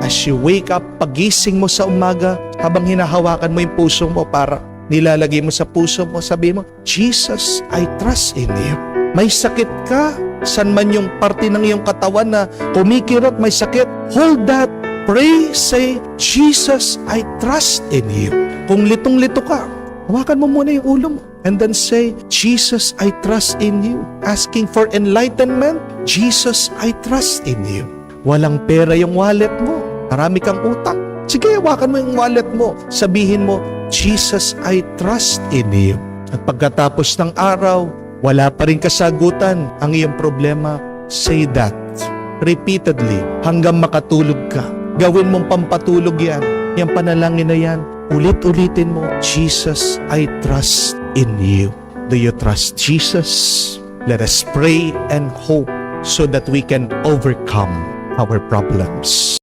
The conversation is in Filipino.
As you wake up, pagising mo sa umaga, habang hinahawakan mo yung puso mo para nilalagay mo sa puso mo, sabi mo, Jesus, I trust in you. May sakit ka, san man yung parte ng iyong katawan na kumikirot, may sakit, hold that. Pray, say, Jesus, I trust in you. Kung litong-lito ka, hawakan mo muna yung ulo mo. And then say, Jesus, I trust in you. Asking for enlightenment, Jesus, I trust in you. Walang pera yung wallet mo. Marami kang utang. Sige, hawakan mo yung wallet mo. Sabihin mo, Jesus, I trust in you. At pagkatapos ng araw, wala pa rin kasagutan ang iyong problema. Say that repeatedly hanggang makatulog ka. Gawin mong pampatulog yan. Yung panalangin na yan, ulit-ulitin mo, Jesus, I trust in you. Do you trust Jesus? Let us pray and hope so that we can overcome our problems.